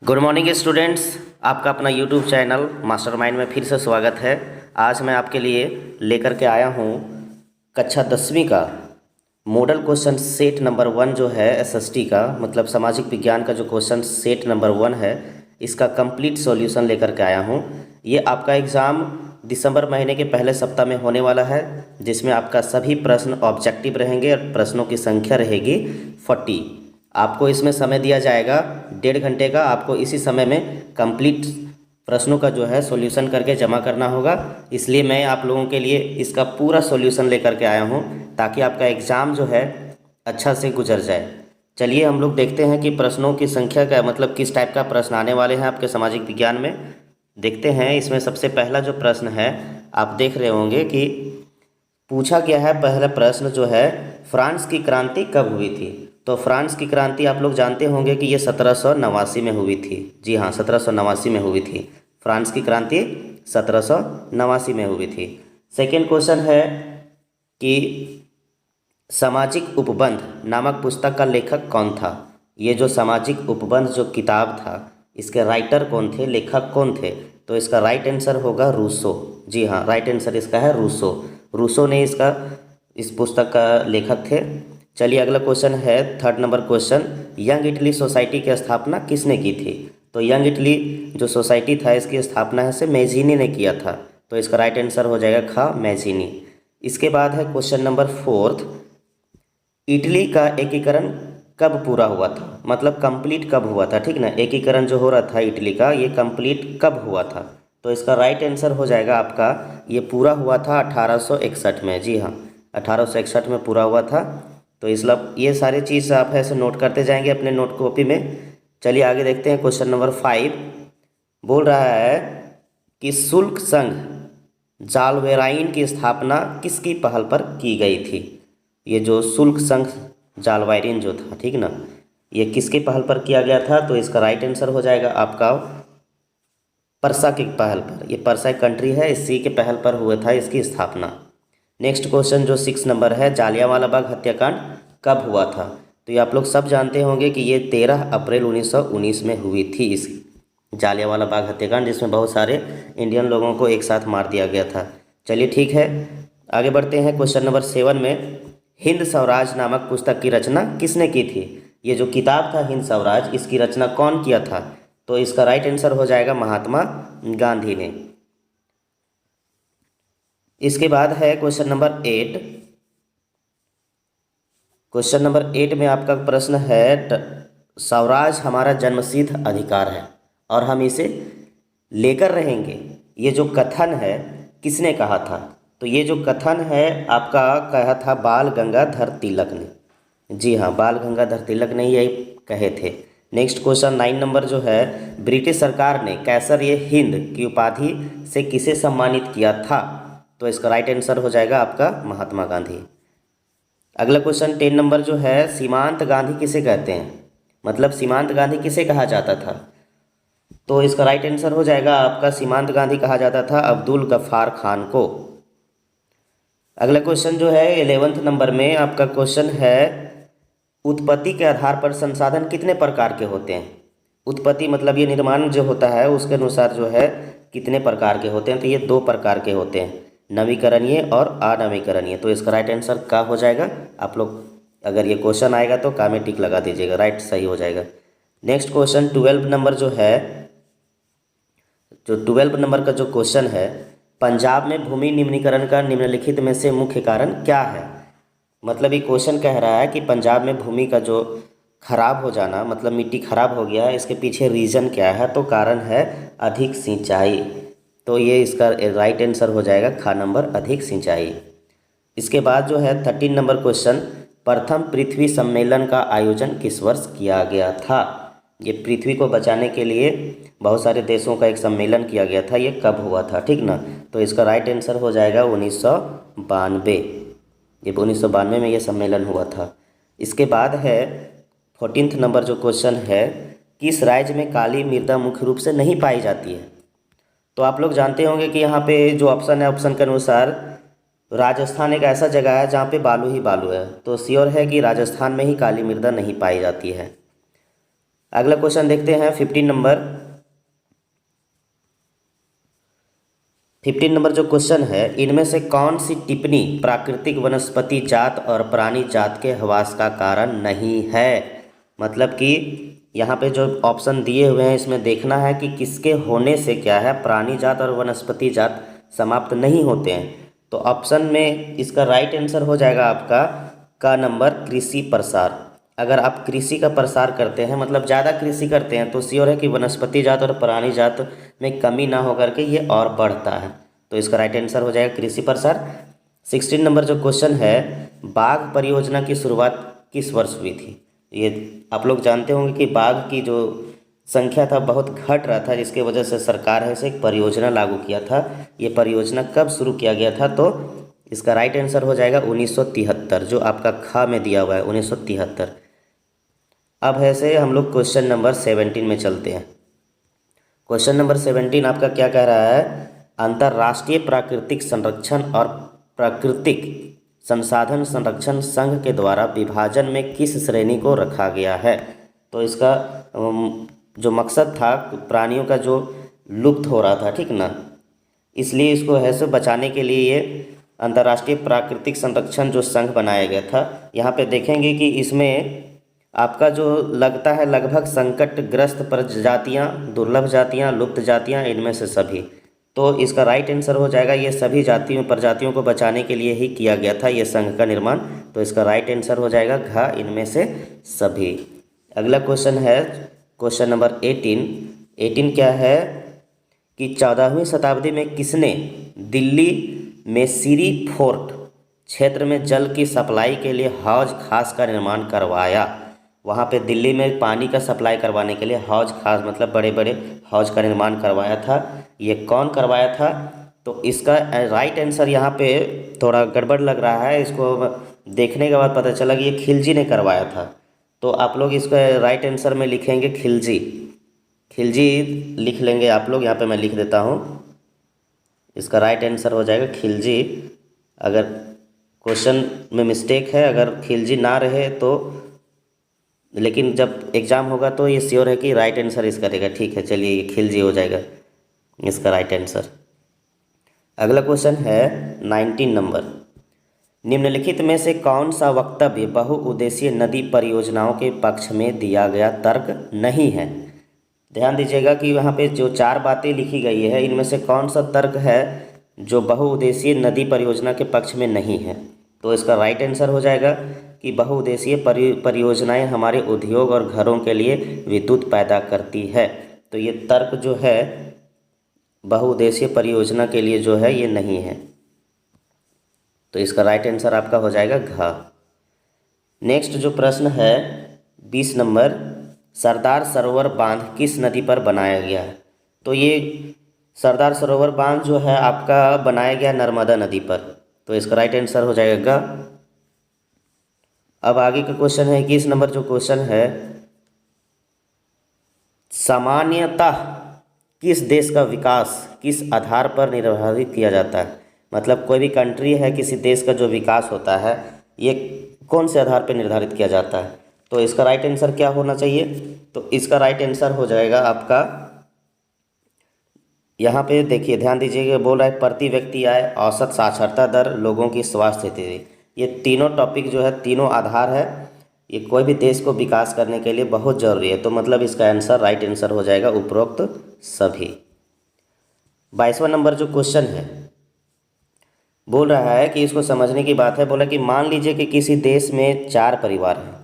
Good morning students. आपका अपना YouTube channel mastermind में फिर से स्वागत है। आज मैं आपके लिए लेकर के आया हूँ कक्षा 10वीं का मॉडल क्वेश्चन सेट नंबर 1 जो है एसएसटी का, मतलब सामाजिक विज्ञान का जो क्वेश्चन सेट नंबर 1 है, इसका कंप्लीट सॉल्यूशन लेकर के आया हूँ। ये आपका एग्ज़ाम दिसंबर महीने के पहले सप्ताह में होने वाला है, जिसमें आपका सभी प्रश्न ऑब्जेक्टिव रहेंगे और प्रश्नों की संख्या रहेगी 40। आपको इसमें समय दिया जाएगा 1.5 घंटे का। आपको इसी समय में कंप्लीट प्रश्नों का जो है सॉल्यूशन करके जमा करना होगा। इसलिए मैं आप लोगों के लिए इसका पूरा सॉल्यूशन लेकर के आया हूँ, ताकि आपका एग्ज़ाम जो है अच्छा से गुजर जाए। चलिए हम लोग देखते हैं कि प्रश्नों की संख्या का मतलब किस टाइप का प्रश्न आने वाले हैं आपके सामाजिक विज्ञान में। देखते हैं। इसमें सबसे पहला जो प्रश्न है, आप देख रहे होंगे कि पूछा गया है। पहला प्रश्न जो है, फ्रांस की क्रांति कब हुई थी? तो फ्रांस की क्रांति आप लोग जानते होंगे कि ये 1789 में हुई थी। जी हाँ, 1789 में हुई थी। फ्रांस की क्रांति 1789 में हुई थी। सेकेंड क्वेश्चन है कि सामाजिक उपबंध नामक पुस्तक का लेखक कौन था? ये जो सामाजिक उपबंध जो किताब था, इसके राइटर कौन थे, लेखक कौन थे? तो इसका राइट आंसर होगा रूसो। जी हाँ, राइट आंसर इसका है रूसो। रूसो ने इस पुस्तक का लेखक थे। चलिए अगला क्वेश्चन है, third number question, young Italy society की स्थापना किसने की थी? तो यंग इटली जो सोसाइटी था, इसकी स्थापना है से मैजीनी ने किया था। तो इसका राइट आंसर हो जाएगा ख, मैजीनी। इसके बाद है क्वेश्चन नंबर फोर्थ, इटली का एकीकरण कब पूरा हुआ था? मतलब कंप्लीट कब हुआ था, ठीक ना। एकीकरण जो हो रहा था इटली का, ये कंप्लीट कब हुआ था? तो इसका राइट आंसर हो जाएगा आपका, ये पूरा हुआ था 1861 में। जी हाँ, 1861 में पूरा हुआ था। तो इसलिए ये सारी चीज़ आप ऐसे नोट करते जाएंगे अपने नोट कॉपी में। चलिए आगे देखते हैं। क्वेश्चन नंबर 5 बोल रहा है कि शुल्क संघ जालवेराइन की स्थापना किसकी पहल पर की गई थी? ये जो शुल्क संघ जालवायरिन जो था, ठीक ना, ये किसके पहल पर किया गया था? तो इसका राइट आंसर हो जाएगा आपका परसा की पहल पर। ये परसा एक कंट्री है, इसी के पहल पर हुआ था इसकी स्थापना। नेक्स्ट क्वेश्चन जो 6 नंबर है, जालियांवाला बाग हत्याकांड कब हुआ था? तो ये आप लोग सब जानते होंगे कि ये 13 अप्रैल 1919 में हुई थी इस जालियांवाला बाग हत्याकांड, जिसमें बहुत सारे इंडियन लोगों को एक साथ मार दिया गया था। चलिए ठीक है, आगे बढ़ते हैं। क्वेश्चन नंबर 7 में, हिंद स्वराज नामक पुस्तक की रचना किसने की थी? ये जो किताब था हिंद स्वराज, इसकी रचना कौन किया था? तो इसका राइट आंसर हो जाएगा महात्मा गांधी ने। इसके बाद है क्वेश्चन नंबर 8। क्वेश्चन नंबर 8 में आपका प्रश्न है, स्वराज हमारा जन्मसिद्ध अधिकार है और हम इसे लेकर रहेंगे, ये जो कथन है किसने कहा था? तो ये जो कथन है आपका कहा था बाल गंगाधर तिलक ने। जी हाँ, बाल गंगाधर तिलक ने यही कहे थे। नेक्स्ट क्वेश्चन 9 नंबर जो है, ब्रिटिश सरकार ने कैसर ये हिंद की उपाधि से किसे सम्मानित किया था? तो इसका राइट आंसर हो जाएगा आपका महात्मा गांधी। अगला क्वेश्चन 10 नंबर जो है, सीमांत गांधी किसे कहते हैं? मतलब सीमांत गांधी किसे कहा जाता था? तो इसका राइट आंसर हो जाएगा आपका, सीमांत गांधी कहा जाता था अब्दुल गफ्फार खान को। अगला क्वेश्चन जो है 11th नंबर में आपका क्वेश्चन है, उत्पत्ति के आधार पर संसाधन कितने प्रकार के होते हैं? उत्पत्ति मतलब ये निर्माण जो होता है उसके अनुसार जो है कितने प्रकार के होते हैं? तो ये 2 प्रकार के होते हैं, नवीकरणीय और अनवीकरणीय। तो इसका राइट आंसर क्या हो जाएगा? आप लोग अगर ये क्वेश्चन आएगा तो का में टिक लगा दीजिएगा, राइट सही हो जाएगा। नेक्स्ट क्वेश्चन 12 नंबर जो है, जो 12 नंबर का जो क्वेश्चन है, पंजाब में भूमि निम्नीकरण का निम्नलिखित में से मुख्य कारण क्या है? मतलब ये क्वेश्चन कह रहा है कि पंजाब में भूमि का जो खराब हो जाना, मतलब मिट्टी खराब हो गया, इसके पीछे रीज़न क्या है? तो कारण है अधिक सिंचाई। तो ये इसका राइट आंसर हो जाएगा ख नंबर, अधिक सिंचाई। इसके बाद जो है 13 नंबर क्वेश्चन, प्रथम पृथ्वी सम्मेलन का आयोजन किस वर्ष किया गया था? ये पृथ्वी को बचाने के लिए बहुत सारे देशों का एक सम्मेलन किया गया था, ये कब हुआ था, ठीक ना। तो इसका राइट आंसर हो जाएगा 1992। ये 1992 में ये सम्मेलन हुआ था। इसके बाद है 14th नंबर जो क्वेश्चन है, किस राज्य में काली मृदा मुख्य रूप से नहीं पाई जाती है? तो आप लोग जानते होंगे कि यहाँ पे जो ऑप्शन है, ऑप्शन के अनुसार राजस्थान एक ऐसा जगह है जहाँ पे बालू ही बालू है। तो श्योर है कि राजस्थान में ही काली मृदा नहीं पाई जाती है। अगला क्वेश्चन देखते हैं 15 नंबर जो क्वेश्चन है, इनमें से कौन सी टिप्पणी प्राकृतिक वनस्पति जात और प्राणी जात के ह्रास का कारण नहीं है। मतलब कि यहाँ पे जो ऑप्शन दिए हुए हैं इसमें देखना है कि किसके होने से क्या है प्राणी जात और वनस्पति जात समाप्त नहीं होते हैं। तो ऑप्शन में इसका राइट आंसर हो जाएगा आपका का नंबर कृषि प्रसार। अगर आप कृषि का प्रसार करते हैं मतलब ज़्यादा कृषि करते हैं तो श्योर है कि वनस्पति जात और प्राणी जात में कमी ना होकर के ये और बढ़ता है। तो इसका राइट आंसर हो जाएगा कृषि प्रसार। 16 नंबर जो क्वेश्चन है, बाघ परियोजना की शुरुआत किस वर्ष हुई थी। ये आप लोग जानते होंगे कि बाघ की जो संख्या था बहुत घट रहा था, जिसके वजह से सरकार है इसे एक परियोजना लागू किया था। ये परियोजना कब शुरू किया गया था, तो इसका राइट आंसर हो जाएगा 1973, जो आपका ख में दिया हुआ है 1973। अब ऐसे हम लोग क्वेश्चन नंबर 17 में चलते हैं। क्वेश्चन नंबर 17 आपका क्या कह रहा है, अंतर्राष्ट्रीय प्राकृतिक संरक्षण और प्राकृतिक संसाधन संरक्षण संघ के द्वारा विभाजन में किस श्रेणी को रखा गया है। तो इसका जो मकसद था प्राणियों का जो लुप्त हो रहा था, ठीक ना, इसलिए इसको ऐसे बचाने के लिए ये अंतर्राष्ट्रीय प्राकृतिक संरक्षण जो संघ बनाया गया था। यहाँ पे देखेंगे कि इसमें आपका जो लगता है लगभग संकटग्रस्त प्रजातियाँ, दुर्लभ जातियाँ, लुप्त जातियाँ, इनमें से सभी। तो इसका राइट आंसर हो जाएगा ये सभी जातियों प्रजातियों को बचाने के लिए ही किया गया था ये संघ का निर्माण। तो इसका राइट आंसर हो जाएगा घ, इनमें से सभी। अगला क्वेश्चन है क्वेश्चन नंबर 18 क्या है कि 14वीं शताब्दी में किसने दिल्ली में सीरी फोर्ट क्षेत्र में जल की सप्लाई के लिए हौज खास का निर्माण करवाया। वहाँ पे दिल्ली में पानी का सप्लाई करवाने के लिए हौज खास मतलब बड़े बड़े हौज का निर्माण करवाया था। ये कौन करवाया था, तो इसका राइट आंसर यहाँ पे थोड़ा गड़बड़ लग रहा है। इसको देखने के बाद पता चला कि ये खिलजी ने करवाया था। तो आप लोग इसका राइट आंसर में लिखेंगे खिलजी, खिलजी लिख लेंगे आप लोग। यहाँ पे मैं लिख देता हूँ, इसका राइट आंसर हो जाएगा खिलजी। अगर क्वेश्चन में मिस्टेक है, अगर खिलजी ना रहे तो, लेकिन जब एग्ज़ाम होगा तो ये श्योर है कि राइट आंसर इसका रहेगा। ठीक है, चलिए ये खिलजी हो जाएगा इसका राइट आंसर। अगला क्वेश्चन है 19 नंबर, निम्नलिखित में से कौन सा वक्तव्य बहुउद्देशीय नदी परियोजनाओं के पक्ष में दिया गया तर्क नहीं है। ध्यान दीजिएगा कि यहाँ पे जो 4 बातें लिखी गई है इनमें से कौन सा तर्क है जो बहुउद्देशीय नदी परियोजना के पक्ष में नहीं है। तो इसका राइट आंसर हो जाएगा कि बहुउद्देशीय परियोजनाएं हमारे उद्योग और घरों के लिए विद्युत पैदा करती है। तो ये तर्क जो है बहुउद्देशीय परियोजना के लिए जो है ये नहीं है। तो इसका राइट आंसर आपका हो जाएगा घ। नेक्स्ट जो प्रश्न है 20 नंबर, सरदार सरोवर बांध किस नदी पर बनाया गया है। तो ये सरदार सरोवर बांध जो है आपका बनाया गया नर्मदा नदी पर। तो इसका राइट आंसर हो जाएगा ग। अब आगे का क्वेश्चन है 21 नंबर जो क्वेश्चन है, सामान्यतः किस देश का विकास किस आधार पर निर्धारित किया जाता है। मतलब कोई भी कंट्री है, किसी देश का जो विकास होता है ये कौन से आधार पर निर्धारित किया जाता है। तो इसका राइट आंसर क्या होना चाहिए, तो इसका राइट आंसर हो जाएगा आपका, यहाँ पे देखिए ध्यान दीजिएगा, बोल रहा है प्रति व्यक्ति आय, औसत साक्षरता दर, लोगों की स्वास्थ्य स्थिति। ये तीनों टॉपिक जो है तीनों आधार है, ये कोई भी देश को विकास करने के लिए बहुत ज़रूरी है। तो मतलब इसका आंसर राइट आंसर हो जाएगा उपरोक्त सभी। 22वां नंबर जो क्वेश्चन है बोल रहा है कि इसको समझने की बात है। बोला कि मान लीजिए कि किसी देश में 4 परिवार हैं,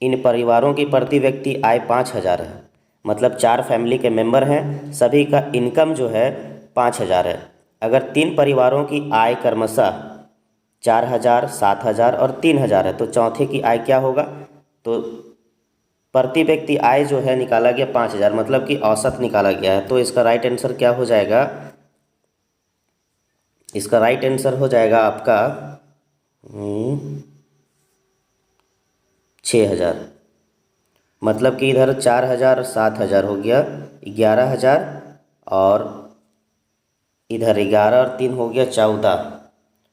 इन परिवारों की प्रति व्यक्ति आय 5,000 है। मतलब 4 फैमिली के मेंबर हैं, सभी का इनकम जो है 5,000 है। अगर 3 परिवारों की आय क्रमशः 4,000, 7,000 और 3,000 है तो चौथे की आय क्या होगा। तो प्रति व्यक्ति आय जो है निकाला गया 5,000, मतलब कि औसत निकाला गया है। तो इसका राइट आंसर क्या हो जाएगा, इसका राइट आंसर हो जाएगा आपका 6,000। मतलब कि इधर 4,000 7,000 हो गया 11,000, और इधर 11 और 3 हो गया 14।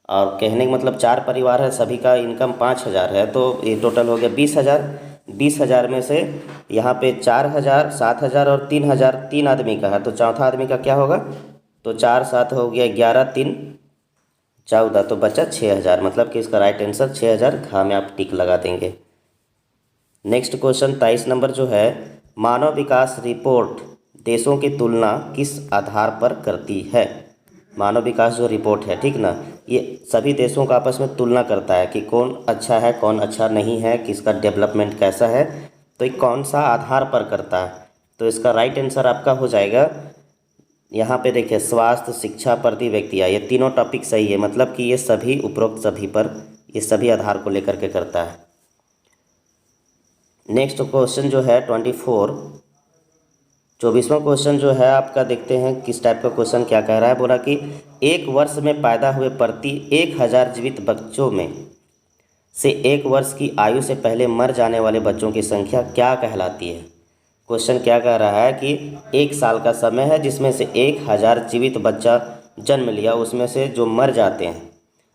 और कहने का मतलब 4 परिवार है, सभी का इनकम 5,000 है, तो ये टोटल हो गया 20,000। 20,000 में से यहाँ पे 4,000, 7,000 और 3,000 3 आदमी का है, तो चौथा आदमी का क्या होगा? तो 4 7 हो गया 11, 3 14, तो बचा 6,000। मतलब कि इसका राइट आंसर 6,000 घ में आप टिक लगा देंगे। नेक्स्ट क्वेश्चन 23 नंबर जो है, मानव विकास रिपोर्ट देशों की तुलना किस आधार पर करती है? मानव विकास जो रिपोर्ट है, ठीक ना, ये सभी देशों का आपस में तुलना करता है कि कौन अच्छा है, कौन अच्छा नहीं है, किसका डेवलपमेंट कैसा है, तो ये कौन सा आधार पर करता है? तो इसका राइट आंसर आपका हो जाएगा, यहाँ पे देखिए, स्वास्थ्य, शिक्षा, प्रति व्यक्ति आय, ये तीनों टॉपिक सही है। मतलब कि ये सभी उपरोक्त सभी पर, ये सभी आधार को लेकर के करता है। नेक्स्ट क्वेश्चन जो है 24वां क्वेश्चन जो है आपका, देखते हैं किस टाइप का क्वेश्चन क्या कह रहा है। बोला कि एक वर्ष में पैदा हुए प्रति 1,000 जीवित बच्चों में से 1 वर्ष की आयु से पहले मर जाने वाले बच्चों की संख्या क्या कहलाती है? क्वेश्चन क्या कह रहा है कि 1 साल का समय है जिसमें से 1,000 जीवित बच्चा जन्म लिया, उसमें से जो मर जाते हैं,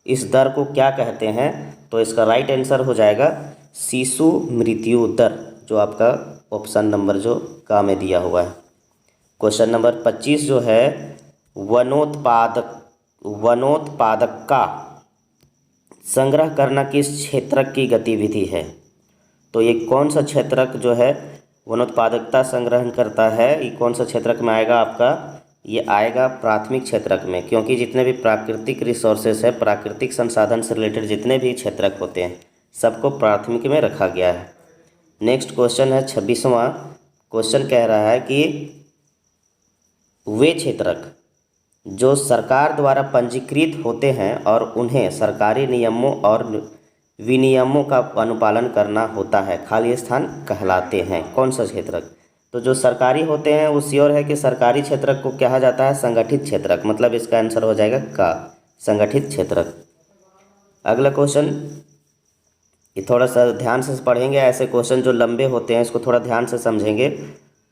इस दर को क्या कहते हैं? तो इसका राइट आंसर हो जाएगा शिशु मृत्यु दर, जो आपका ऑप्शन नंबर जो का में दिया हुआ है। क्वेश्चन नंबर 25 जो है, वनोत्पादक का संग्रह करना किस क्षेत्रक की गतिविधि है? तो ये कौन सा क्षेत्रक जो है वनोत्पादकता संग्रहण करता है, ये कौन सा क्षेत्रक में आएगा आपका? ये आएगा प्राथमिक क्षेत्रक में, क्योंकि जितने भी प्राकृतिक रिसोर्सेस है, प्राकृतिक संसाधन से रिलेटेड जितने भी क्षेत्रक होते हैं, सबको प्राथमिक में रखा गया है। नेक्स्ट क्वेश्चन है 26वां क्वेश्चन, कह रहा है कि वे क्षेत्रक जो सरकार द्वारा पंजीकृत होते हैं और उन्हें सरकारी नियमों और विनियमों का अनुपालन करना होता है, खाली स्थान कहलाते हैं। कौन सा क्षेत्रक? तो जो सरकारी होते हैं वो श्योर है कि सरकारी क्षेत्रक को कहा जाता है संगठित क्षेत्रक। मतलब इसका आंसर हो जाएगा का, संगठित क्षेत्रक। अगला क्वेश्चन, ये थोड़ा सा ध्यान से पढ़ेंगे, ऐसे क्वेश्चन जो लंबे होते हैं इसको थोड़ा ध्यान से समझेंगे।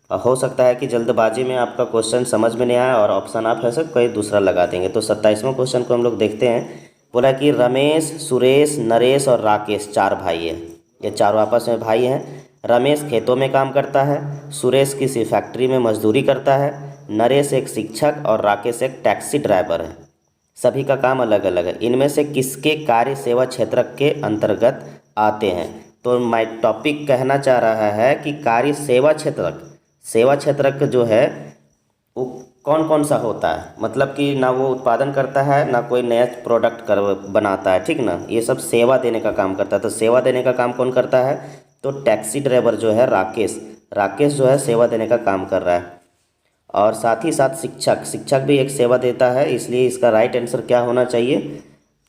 हो सकता है कि जल्दबाजी में आपका क्वेश्चन समझ में नहीं आया और ऑप्शन आप ऐसे कोई दूसरा लगा देंगे। तो 27वां क्वेश्चन को हम लोग देखते हैं। बोला कि रमेश, सुरेश, नरेश और राकेश 4 भाई हैं। ये चारों आपस में भाई हैं। रमेश खेतों में काम करता है, सुरेश किसी फैक्ट्री में मजदूरी करता है, नरेश एक शिक्षक और राकेश एक टैक्सी ड्राइवर है। सभी का काम अलग अलग है। इनमें से किसके कार्य सेवा क्षेत्र के अंतर्गत आते हैं? तो मैं टॉपिक कहना चाह रहा है कि कार्य सेवा क्षेत्रक, सेवा क्षेत्रक जो है वो कौन कौन सा होता है? मतलब कि ना वो उत्पादन करता है, ना कोई नया प्रोडक्ट बनाता है, ठीक ना, ये सब सेवा देने का काम करता है। तो सेवा देने का काम कौन करता है? तो टैक्सी ड्राइवर जो है राकेश जो है सेवा देने का काम कर रहा है। और साथ ही साथ शिक्षक भी एक सेवा देता है। इसलिए इसका राइट आंसर क्या होना चाहिए?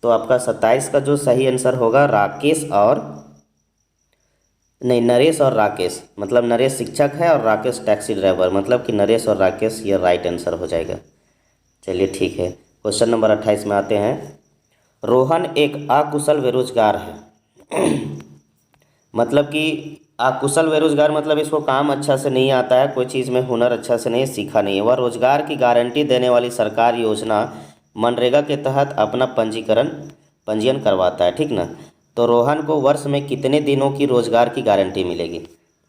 तो आपका 27 का जो सही आंसर होगा नरेश और राकेश। मतलब नरेश शिक्षक है और राकेश टैक्सी ड्राइवर, मतलब कि नरेश और राकेश, ये राइट आंसर हो जाएगा। चलिए ठीक है, क्वेश्चन नंबर 28 में आते हैं। रोहन एक अकुशल बेरोजगार है। मतलब कि अकुशल बेरोजगार मतलब इसको काम अच्छा से नहीं आता है, कोई चीज़ में हुनर अच्छा से नहीं सीखा नहीं है। वह रोजगार की गारंटी देने वाली सरकार योजना मनरेगा के तहत अपना पंजीयन करवाता है, ठीक ना। तो रोहन को वर्ष में कितने दिनों की रोजगार की गारंटी मिलेगी?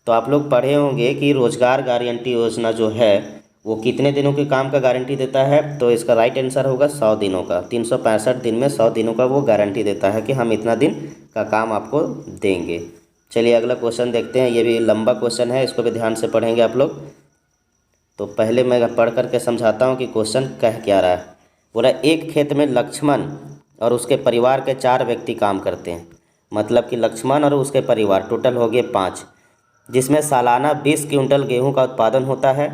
तो आप लोग पढ़े होंगे कि रोजगार गारंटी योजना जो है वो कितने दिनों के काम का गारंटी देता है? तो इसका राइट आंसर होगा 100 दिनों का। 365 दिन में 100 दिनों का वो गारंटी देता है कि हम इतना दिन का काम आपको देंगे। चलिए अगला क्वेश्चन देखते हैं। ये भी लंबा क्वेश्चन है, इसको भी ध्यान से पढ़ेंगे आप लोग। तो पहले मैं पढ़ करके समझाता हूँ कि क्वेश्चन कह क्या रहा है। बोला एक खेत में लक्ष्मण और उसके परिवार के 4 व्यक्ति काम करते हैं। मतलब कि लक्ष्मण और उसके परिवार टोटल हो गए 5, जिसमें सालाना 20 क्विंटल गेहूं का उत्पादन होता है।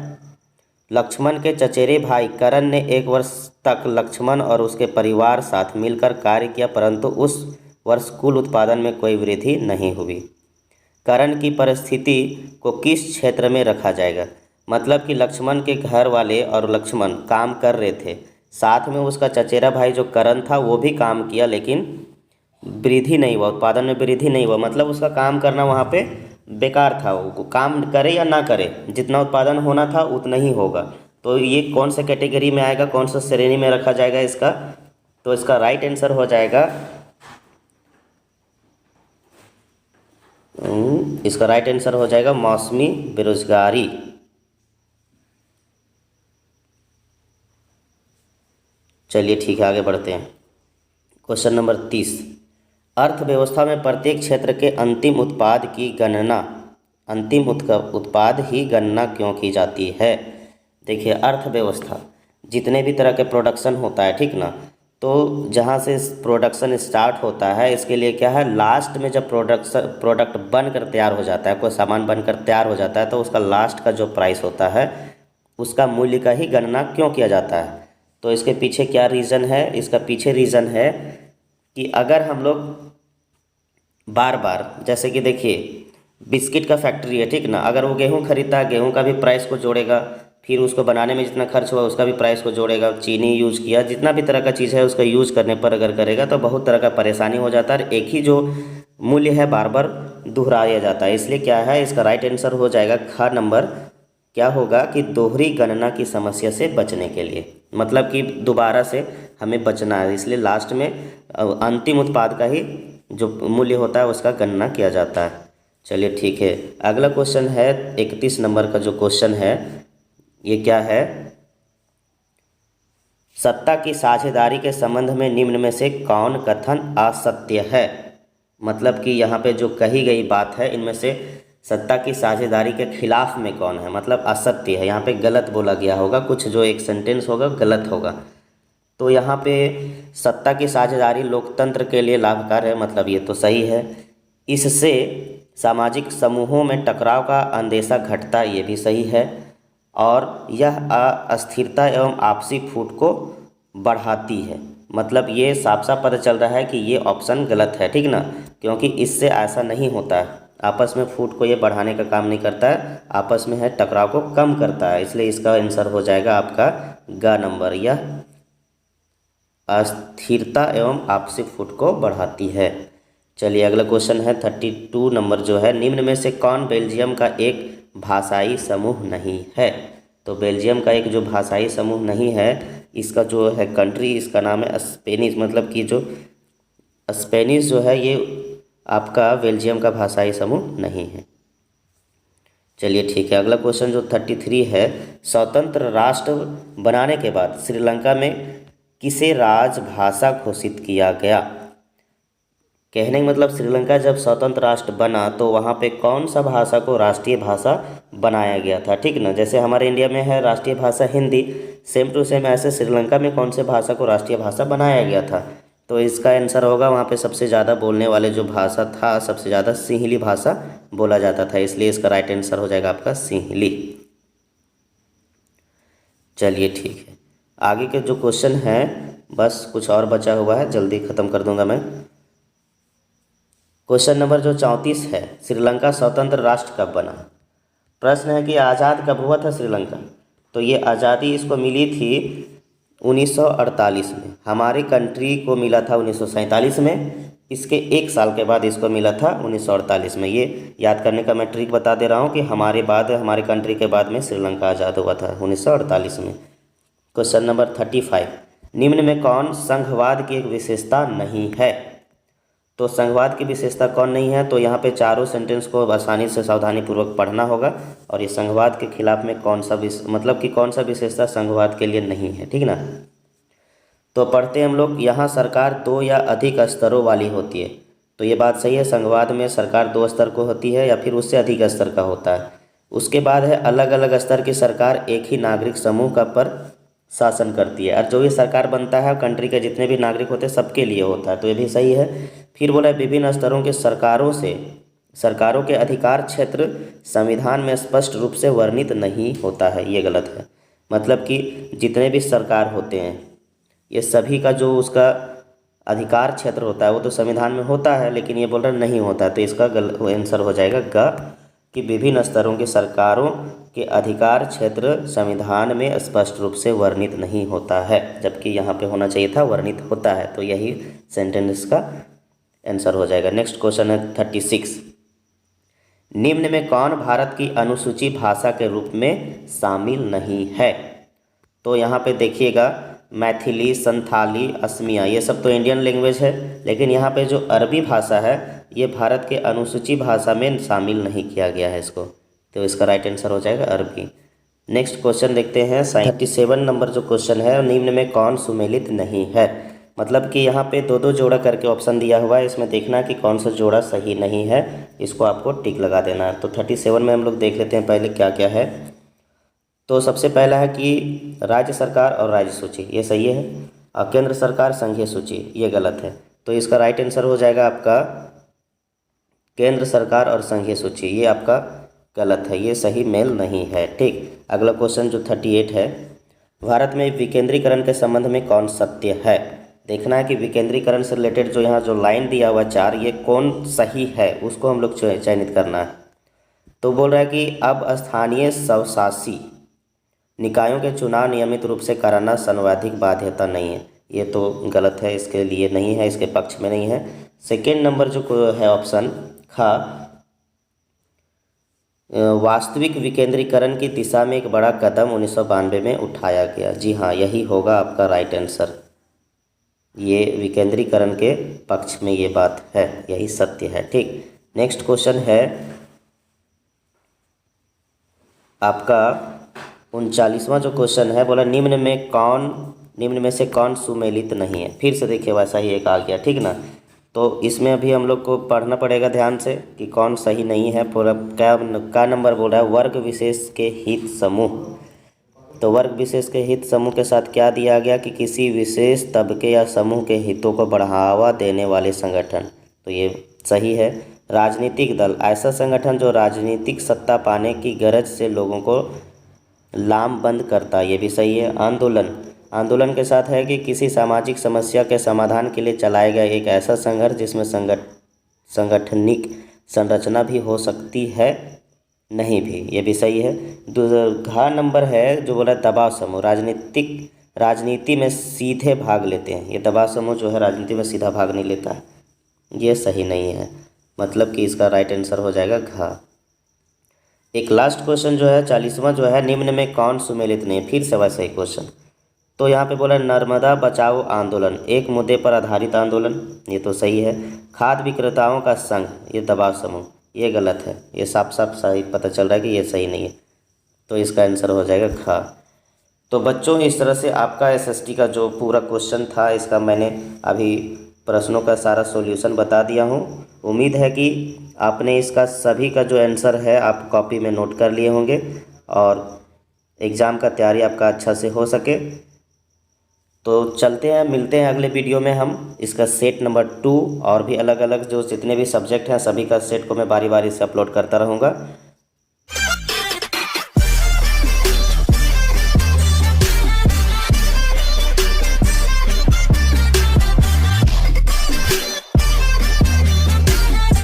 लक्ष्मण के चचेरे भाई करण ने 1 वर्ष तक लक्ष्मण और उसके परिवार साथ मिलकर कार्य किया, परंतु उस वर्ष कुल उत्पादन में कोई वृद्धि नहीं हुई। करण की परिस्थिति को किस क्षेत्र में रखा जाएगा? मतलब कि लक्ष्मण के घर वाले और लक्ष्मण काम कर रहे थे, साथ में उसका चचेरा भाई जो करण था वो भी काम किया, लेकिन वृद्धि नहीं हुआ, उत्पादन में वृद्धि नहीं हुआ। मतलब उसका काम करना वहाँ पे बेकार था, वो काम करे या ना करे, जितना उत्पादन होना था उतना ही होगा। तो ये कौन सा कैटेगरी में आएगा, कौन सा श्रेणी में रखा जाएगा इसका? तो इसका राइट आंसर हो जाएगा इसका राइट आंसर हो जाएगा मौसमी बेरोजगारी। चलिए ठीक है, आगे बढ़ते हैं। क्वेश्चन नंबर 30, अर्थव्यवस्था में प्रत्येक क्षेत्र के अंतिम उत्पाद की गणना, उत्पाद ही गणना क्यों की जाती है? देखिए, अर्थव्यवस्था जितने भी तरह के प्रोडक्शन होता है, ठीक ना, तो जहाँ से प्रोडक्शन स्टार्ट होता है, इसके लिए क्या है, लास्ट में जब प्रोडक्ट बनकर तैयार हो जाता है, कोई सामान बनकर तैयार हो जाता है, तो उसका लास्ट का जो प्राइस होता है उसका मूल्य का ही गणना क्यों किया जाता है? तो इसके पीछे क्या रीज़न है? इसका पीछे रीज़न है कि अगर हम लोग बार बार, जैसे कि देखिए बिस्किट का फैक्ट्री है, ठीक ना, अगर वो गेहूं खरीदता है, गेहूं का भी प्राइस को जोड़ेगा, फिर उसको बनाने में जितना खर्च हुआ उसका भी प्राइस को जोड़ेगा, चीनी यूज़ किया, जितना भी तरह का चीज़ है उसका यूज़ करने पर अगर करेगा तो बहुत तरह का परेशानी हो जाता है। एक ही जो मूल्य है बार बार दोहराया जाता है। इसलिए क्या है, इसका राइट आंसर हो जाएगा ख नंबर। क्या होगा कि दोहरी गणना की समस्या से बचने के लिए, मतलब कि दोबारा से हमें बचना है, इसलिए लास्ट में अंतिम उत्पाद का ही जो मूल्य होता है उसका गणना किया जाता है। चलिए ठीक है, अगला क्वेश्चन है 31 नंबर का जो क्वेश्चन है, ये क्या है, सत्ता की साझेदारी के संबंध में निम्न में से कौन कथन असत्य है? मतलब कि यहाँ पे जो कही गई बात है, इनमें से सत्ता की साझेदारी के खिलाफ में कौन है, मतलब असत्य है, यहाँ पे गलत बोला गया होगा, कुछ जो एक सेंटेंस होगा गलत होगा। तो यहाँ पे सत्ता की साझेदारी लोकतंत्र के लिए लाभकारी है, मतलब ये तो सही है। इससे सामाजिक समूहों में टकराव का अंदेशा घटता, ये भी सही है। और यह अस्थिरता एवं आपसी फूट को बढ़ाती है, मतलब ये साफ साफ पता चल रहा है कि ये ऑप्शन गलत है, ठीक ना, क्योंकि इससे ऐसा नहीं होता है, आपस में फूट को ये बढ़ाने का काम नहीं करता है, आपस में है टकराव को कम करता है। इसलिए इसका आंसर हो जाएगा आपका ग नंबर, यह अस्थिरता एवं आपसी फूट को बढ़ाती है। चलिए अगला क्वेश्चन है 32 नंबर जो है, निम्न में से कौन बेल्जियम का एक भाषाई समूह नहीं है? तो बेल्जियम का एक जो भाषाई समूह नहीं है, इसका जो है कंट्री, इसका नाम है स्पेनिश, मतलब कि जो स्पेनिश जो है ये आपका बेल्जियम का भाषाई समूह नहीं है। चलिए ठीक है, अगला क्वेश्चन जो 33 है, स्वतंत्र राष्ट्र बनाने के बाद श्रीलंका में किसे राजभाषा घोषित किया गया? कहने का मतलब श्रीलंका जब स्वतंत्र राष्ट्र बना तो वहाँ पे कौन सा भाषा को राष्ट्रीय भाषा बनाया गया था, ठीक ना, जैसे हमारे इंडिया में है राष्ट्रीय भाषा हिंदी, सेम टू सेम ऐसे श्रीलंका में कौन से भाषा को राष्ट्रीय भाषा बनाया गया था? तो इसका आंसर होगा, वहाँ पे सबसे ज़्यादा बोलने वाले जो भाषा था, सबसे ज़्यादा सिंहली भाषा बोला जाता था, इसलिए इसका राइट आंसर हो जाएगा आपका सिंहली। चलिए ठीक है, आगे के जो क्वेश्चन है, बस कुछ और बचा हुआ है, जल्दी ख़त्म कर दूंगा मैं। क्वेश्चन नंबर जो 34 है, श्रीलंका स्वतंत्र राष्ट्र कब बना? प्रश्न है कि आज़ाद कब हुआ था श्रीलंका? तो ये आज़ादी इसको मिली थी 1948 में, हमारी कंट्री को मिला था 1947 में, इसके एक साल के बाद इसको मिला था 1948 में। ये याद करने का मैं ट्रिक बता दे रहा हूँ कि हमारे कंट्री के बाद में श्रीलंका आज़ाद हुआ था 1948 में। क्वेश्चन नंबर 35, निम्न में कौन संघवाद की एक विशेषता नहीं है? तो संघवाद की विशेषता कौन नहीं है? तो यहाँ पे चारों सेंटेंस को आसानी से सावधानी पूर्वक पढ़ना होगा, और ये संघवाद के खिलाफ में कौन सा मतलब कि कौन सा विशेषता संघवाद के लिए नहीं है, ठीक ना। तो पढ़ते हम लोग, यहाँ सरकार 2 या अधिक स्तरों वाली होती है, तो ये बात सही है, संघवाद में सरकार 2 स्तर को होती है या फिर उससे अधिक स्तर का होता है। उसके बाद है अलग अलग स्तर की सरकार एक ही नागरिक समूह का पर शासन करती है, और जो भी सरकार बनता है कंट्री के जितने भी नागरिक होते हैं सबके लिए होता है, तो ये भी सही है। फिर बोला विभिन्न स्तरों के सरकारों के अधिकार क्षेत्र संविधान में स्पष्ट रूप से वर्णित नहीं होता है, ये गलत है। मतलब कि जितने भी सरकार होते हैं ये सभी का जो उसका अधिकार क्षेत्र होता है वो तो संविधान में होता है, लेकिन ये बोल रहा नहीं होता है, तो इसका आंसर हो जाएगा ग, कि विभिन्न स्तरों के सरकारों के अधिकार क्षेत्र संविधान में स्पष्ट रूप से वर्णित नहीं होता है, जबकि यहाँ पे होना चाहिए था वर्णित होता है, तो यही सेंटेंस का आंसर हो जाएगा। नेक्स्ट क्वेश्चन है 36, निम्न में कौन भारत की अनुसूची भाषा के रूप में शामिल नहीं है? तो यहाँ पे देखिएगा मैथिली, संथाली, असमिया, ये सब तो इंडियन लैंग्वेज है, लेकिन यहाँ पे जो अरबी भाषा है ये भारत के अनुसूची भाषा में शामिल नहीं किया गया है इसको, तो इसका राइट आंसर हो जाएगा अरबी। नेक्स्ट क्वेश्चन देखते हैं 37 नंबर जो क्वेश्चन है, निम्न में कौन सुमेलित नहीं है। मतलब कि यहाँ पे दो दो जोड़ा करके ऑप्शन दिया हुआ है, इसमें देखना कि कौन सा जोड़ा सही नहीं है, इसको आपको टिक लगा देना है। तो 37 में हम लोग देख लेते हैं पहले क्या क्या है। तो सबसे पहला है कि राज्य सरकार और राज्य सूची, ये सही है। और केंद्र सरकार संघीय सूची, ये गलत है। तो इसका राइट आंसर हो जाएगा आपका केंद्र सरकार और संघीय सूची, ये आपका गलत है, ये सही मेल नहीं है। ठीक, अगला क्वेश्चन जो 38 है, भारत में विकेंद्रीकरण के संबंध में कौन सत्य है। देखना है कि विकेंद्रीकरण से रिलेटेड जो यहाँ जो लाइन दिया हुआ 4, ये कौन सही है, उसको हम लोग चयनित करना है। तो बोल रहा है कि अब स्थानीय स्वशासी निकायों के चुनाव नियमित रूप से कराना संवैधानिक बाध्यता नहीं है, ये तो गलत है, इसके लिए नहीं है, इसके पक्ष में नहीं है। सेकेंड नंबर जो है ऑप्शन खा, वास्तविक विकेंद्रीकरण की दिशा में एक बड़ा कदम 1992 में उठाया गया। जी हाँ, यही होगा आपका राइट आंसर, ये विकेंद्रीकरण के पक्ष में ये बात है, यही सत्य है। ठीक, नेक्स्ट क्वेश्चन है आपका 39वां जो क्वेश्चन है, बोला निम्न में से कौन सुमेलित नहीं है। फिर से देखिए वैसा ही एक आ गया, ठीक ना। तो इसमें अभी हम लोग को पढ़ना पड़ेगा ध्यान से कि कौन सही नहीं है। पूरा क्या नंबर बोल रहा है, वर्ग विशेष के हित समूह। तो वर्ग विशेष के हित समूह के साथ क्या दिया गया कि किसी विशेष तबके या समूह के हितों को बढ़ावा देने वाले संगठन, तो ये सही है। राजनीतिक दल, ऐसा संगठन जो राजनीतिक सत्ता पाने की गरज से लोगों को लामबंद करता, ये भी सही है। आंदोलन के साथ है कि किसी सामाजिक समस्या के समाधान के लिए चलाया गया एक ऐसा संघर्ष जिसमें संगठनिक संरचना भी हो सकती है, नहीं भी, ये भी सही है। दूसरा नंबर है जो बोला दबाव समूह, राजनीति में सीधे भाग लेते हैं। ये दबाव समूह जो है राजनीति में सीधा भाग नहीं लेता है, ये सही नहीं है। मतलब कि इसका राइट आंसर हो जाएगा घ। एक लास्ट क्वेश्चन जो है 40वां जो है, निम्न में कौन सुमेलित नहीं है। फिर से वैसा ही क्वेश्चन। तो यहाँ पे बोला नर्मदा बचाओ आंदोलन एक मुद्दे पर आधारित आंदोलन, ये तो सही है। खाद्य विक्रेताओं का संघ, ये दबाव समूह, ये गलत है, ये साफ साफ सही पता चल रहा है कि ये सही नहीं है। तो इसका आंसर हो जाएगा खा। तो बच्चों, इस तरह से आपका एसएसटी का जो पूरा क्वेश्चन था, इसका मैंने अभी प्रश्नों का सारा सॉल्यूशन बता दिया हूँ। उम्मीद है कि आपने इसका सभी का जो आंसर है आप कॉपी में नोट कर लिए होंगे और एग्ज़ाम का तैयारी आपका अच्छा से हो सके। तो चलते हैं, मिलते हैं अगले वीडियो में। हम इसका सेट नंबर 2 और भी अलग अलग जो जितने भी सब्जेक्ट हैं सभी का सेट को मैं बारी बारी से अपलोड करता रहूँगा।